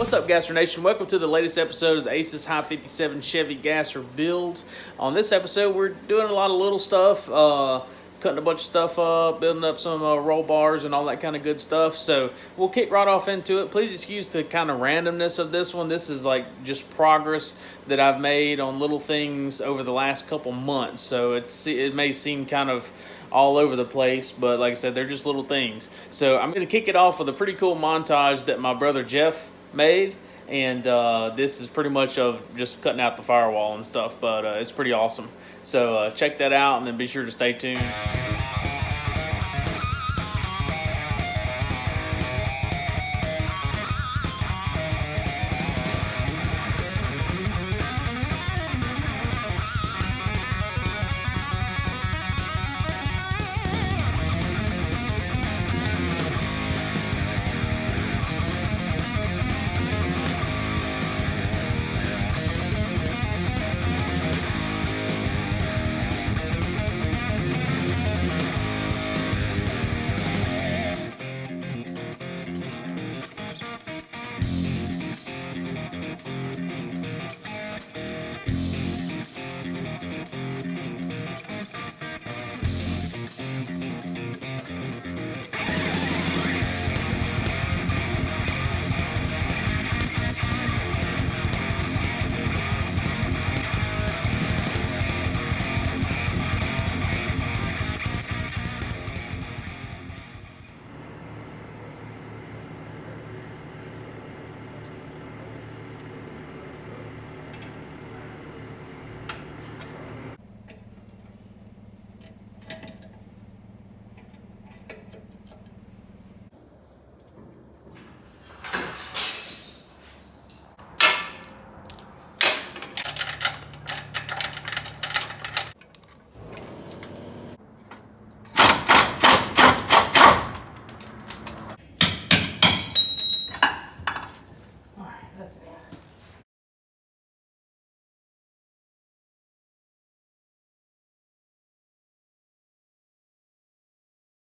What's up, Gasser Nation? Welcome to the latest episode of the Aces High 57 Chevy Gasser Build. On this episode, we're doing a lot of little stuff, cutting a bunch of stuff up, building up some roll bars and all that kind of good stuff. So we'll kick right off into it. Please excuse the kind of randomness of this one. This is like just progress that I've made on little things over the last couple months. So it may seem kind of all over the place, but like I said, they're just little things. So I'm going to kick it off with a pretty cool montage that my brother Jeff made, and this is pretty much of just cutting out the firewall and stuff, but it's pretty awesome. So check that out, and then be sure to stay tuned.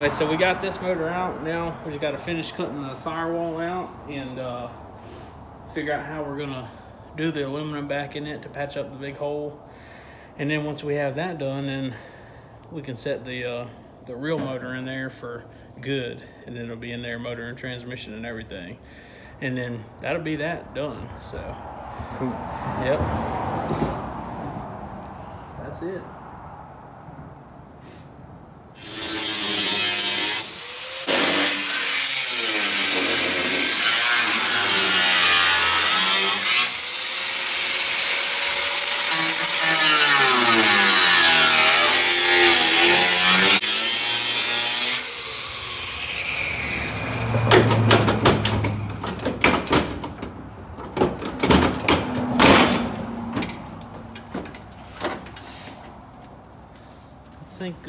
Okay, so we got this motor out. Now we just got to finish cutting the firewall out and figure out how we're gonna do the aluminum back in it to patch up the big hole. And then once we have that done, then we can set the real motor in there for good, and then it'll be in there, motor and transmission and everything. And then that'll be that done. So cool. Yep. That's it. I think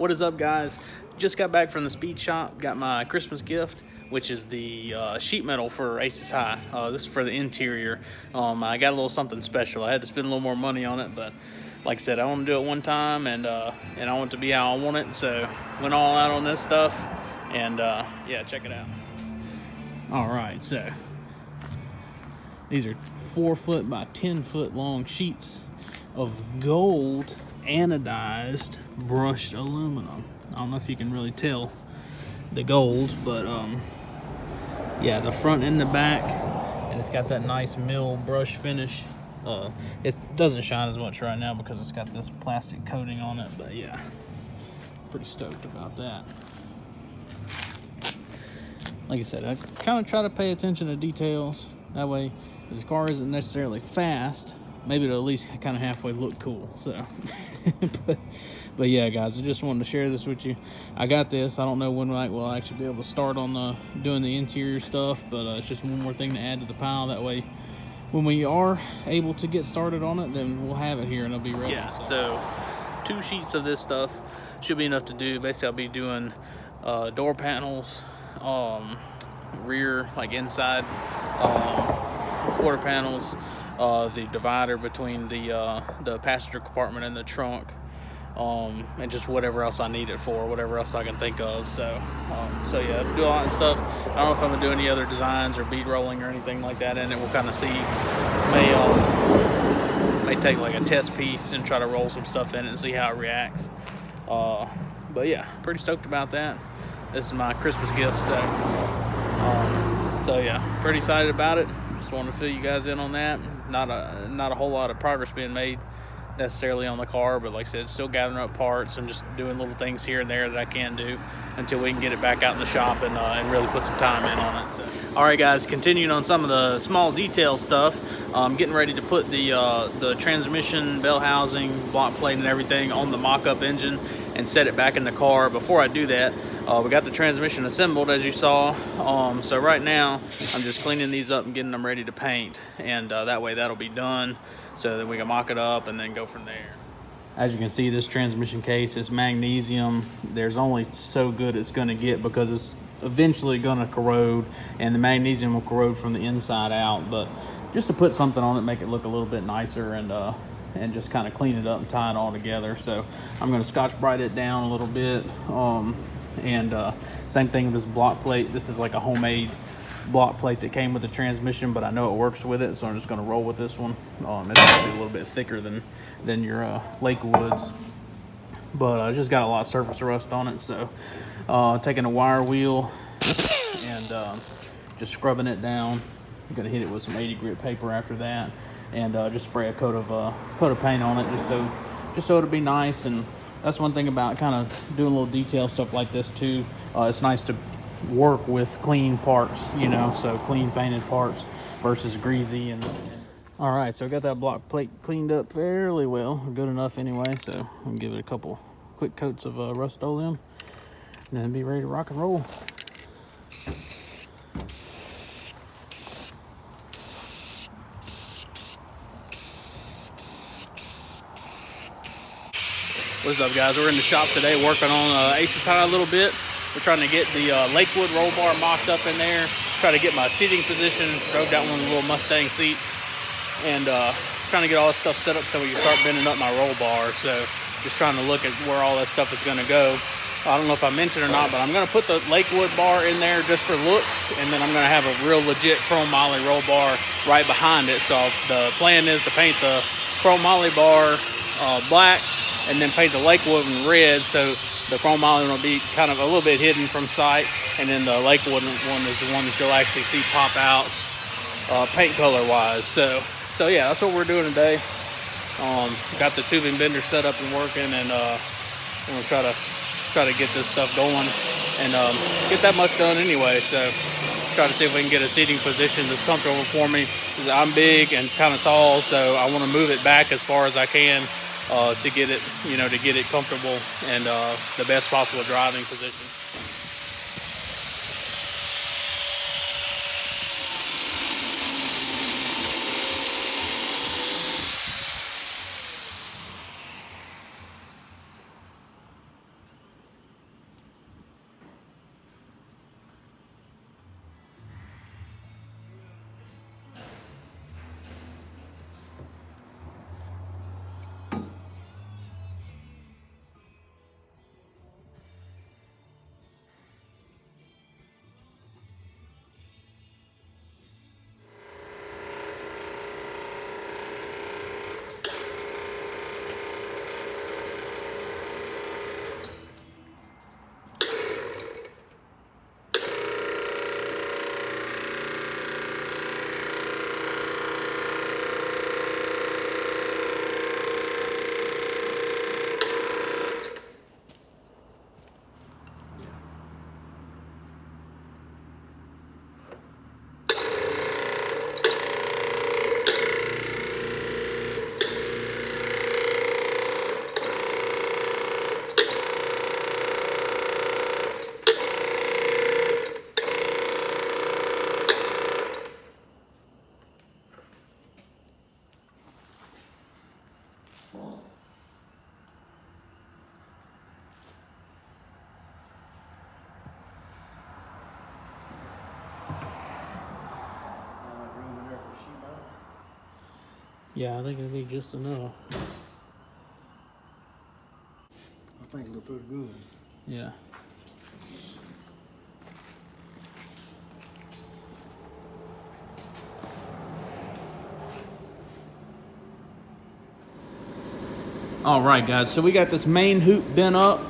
What is up, guys? Just got back from the speed shop. Got my Christmas gift, which is the sheet metal for Aces High. This is for the interior. I got a little something special. I had to spend a little more money on it, but like I said, I want to do it one time, and I want it to be how I want it. So went all out on this stuff, and yeah, check it out. All right, so these are 4 foot by 10 foot long sheets of gold anodized brushed aluminum. I don't know if you can really tell the gold, but yeah, the front and the back, and it's got that nice mill brush finish. It doesn't shine as much right now because it's got this plastic coating on it, but yeah, pretty stoked about that. Like I said, I kind of try to pay attention to details. That way, if the car isn't necessarily fast, maybe it'll at least kind of halfway look cool. So, but yeah, guys, I just wanted to share this with you. I got this. I don't know when we'll actually be able to start on doing the interior stuff, but it's just one more thing to add to the pile. That way, when we are able to get started on it, then we'll have it here and it'll be ready. Yeah, so 2 sheets of this stuff should be enough to do. Basically, I'll be doing door panels, rear, like inside, quarter panels, the divider between the passenger compartment and the trunk, and just whatever else I need it for, whatever else I can think of. So yeah, do a lot of stuff. I don't know if I'm gonna do any other designs or bead rolling or anything like that in it. We'll kind of see. May take like a test piece and try to roll some stuff in it and see how it reacts. But yeah, pretty stoked about that. This is my Christmas gift, so yeah, pretty excited about it. Just wanted to fill you guys in on that. Not a whole lot of progress being made necessarily on the car, but like I said, still gathering up parts and just doing little things here and there that I can do until we can get it back out in the shop and really put some time in on it. So, all right, guys, continuing on some of the small detail stuff. I'm getting ready to put the transmission, bell housing, block plate, and everything on the mock-up engine and set it back in the car. Before I do that, we got the transmission assembled, as you saw. So right now, I'm just cleaning these up and getting them ready to paint, and that way that'll be done, so that we can mock it up and then go from there. As you can see, this transmission case is magnesium. There's only so good it's going to get because it's eventually going to corrode, and the magnesium will corrode from the inside out. But just to put something on it, make it look a little bit nicer, and just kind of clean it up and tie it all together. So I'm going to Scotch-Brite it down a little bit. Same thing with this block plate. This is like a homemade block plate that came with the transmission, but I know it works with it, so I'm just going to roll with this one. It's probably a little bit thicker than your Lakewoods, but I just got a lot of surface rust on it. So taking a wire wheel and just scrubbing it down. I'm going to hit it with some 80 grit paper after that, and just spray a coat of paint on it, just so it'll be nice. And that's one thing about kind of doing little detail stuff like this too. It's nice to work with clean parts, you know, so clean painted parts versus greasy. And all right, so I got that block plate cleaned up fairly well, good enough anyway. So I'll give it a couple quick coats of Rust-Oleum, and then be ready to rock and roll. What's up, guys? We're in the shop today working on Aces High a little bit. We're trying to get the Lakewood roll bar mocked up in there, try to get my seating position, drove down one of the little Mustang seats, and trying to get all this stuff set up so we can start bending up my roll bar. So just trying to look at where all that stuff is going to go. I don't know if I mentioned or not, but I'm going to put the Lakewood bar in there just for looks, and then I'm going to have a real legit chrome moly roll bar right behind it. So the plan is to paint the chrome moly bar black, and then paint the Lakewood in red, so the chrome moly will be kind of a little bit hidden from sight, and then the Lakewood one is the one that you'll actually see pop out paint color wise. So yeah, that's what we're doing today. Got the tubing bender set up and working, and I'm gonna try to get this stuff going and get that much done anyway. So try to see if we can get a seating position that's comfortable for me, because I'm big and kind of tall, so I want to move it back as far as I can to get it comfortable and the best possible driving position. Yeah, I think it'll be just enough. I think it'll look pretty good. Yeah. All right, guys, so we got this main hoop bent up,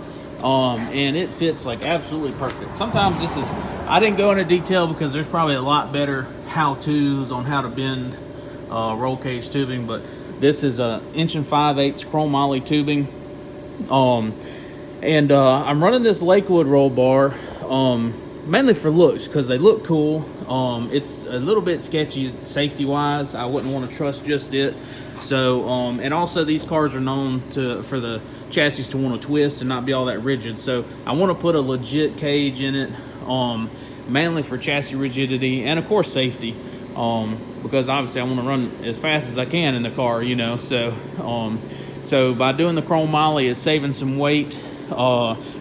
and it fits like absolutely perfect. Sometimes this is, I didn't go into detail because there's probably a lot better how-tos on how to bend roll cage tubing, but this is a 1 5/8" chromoly tubing. I'm running this Lakewood roll bar mainly for looks because they look cool. It's a little bit sketchy safety-wise. I wouldn't want to trust just it. So, and also these cars are known for the chassis to want to twist and not be all that rigid. So I want to put a legit cage in it, mainly for chassis rigidity and of course safety. Because obviously I want to run as fast as I can in the car, you know. So, so by doing the chrome moly, it's saving some weight,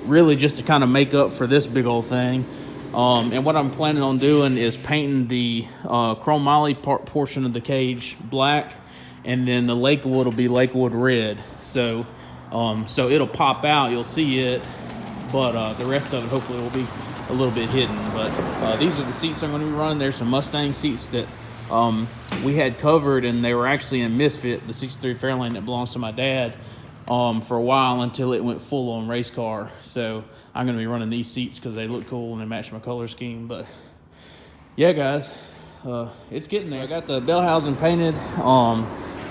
really just to kind of make up for this big old thing. And what I'm planning on doing is painting the chrome moly portion of the cage black, and then the Lakewood will be Lakewood red. So, so it'll pop out, you'll see it, but the rest of it hopefully will be a little bit hidden. But these are the seats I'm going to be running. There's some Mustang seats that we had covered, and they were actually in Misfit, the 63 Fairlane that belongs to my dad, for a while until it went full on race car. So I'm going to be running these seats because they look cool and they match my color scheme. But yeah, guys, it's getting there. So I got the bell housing painted.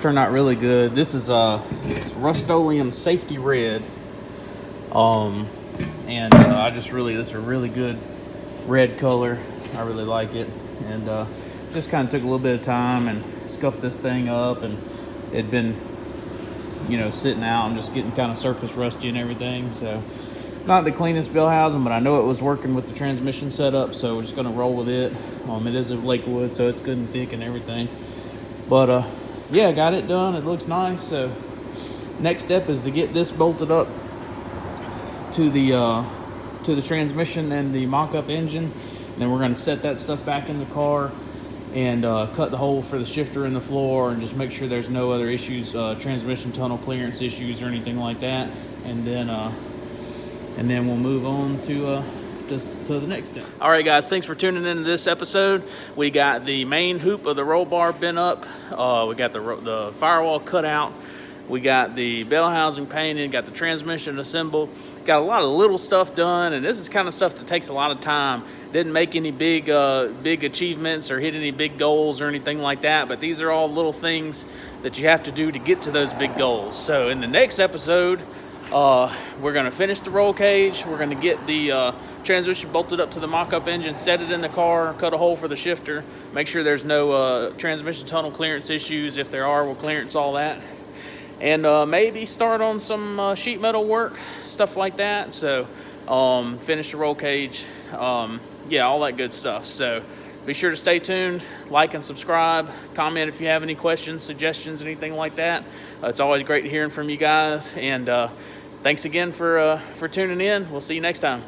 Turned out really good. This is Rust-Oleum Safety Red. I just really, this is a really good red color. I really like it. And just kind of took a little bit of time and scuffed this thing up, and it'd been, you know, sitting out and just getting kind of surface rusty and everything. So not the cleanest bell housing, but I know it was working with the transmission setup, so we're just going to roll with it. It is a Lakewood, so it's good and thick and everything. But yeah, got it done. It looks nice. So next step is to get this bolted up to the transmission and the mock-up engine. And then we're going to set that stuff back in the car and cut the hole for the shifter in the floor and just make sure there's no other issues, transmission tunnel clearance issues or anything like that. And then we'll move on to the next step. All right, guys, thanks for tuning into this episode. We got the main hoop of the roll bar bent up. We got the firewall cut out. We got the bell housing painted, got the transmission assembled, got a lot of little stuff done, and this is kind of stuff that takes a lot of time. Didn't make any big achievements or hit any big goals or anything like that, but these are all little things that you have to do to get to those big goals. So in the next episode, we're going to finish the roll cage. We're going to get the transmission bolted up to the mock-up engine, set it in the car, cut a hole for the shifter, make sure there's no transmission tunnel clearance issues. If there are, we'll clearance all that. And maybe start on some sheet metal work, stuff like that. So finish the roll cage, yeah, all that good stuff. So be sure to stay tuned, like and subscribe, comment if you have any questions, suggestions, anything like that. It's always great hearing from you guys. And thanks again for tuning in. We'll see you next time.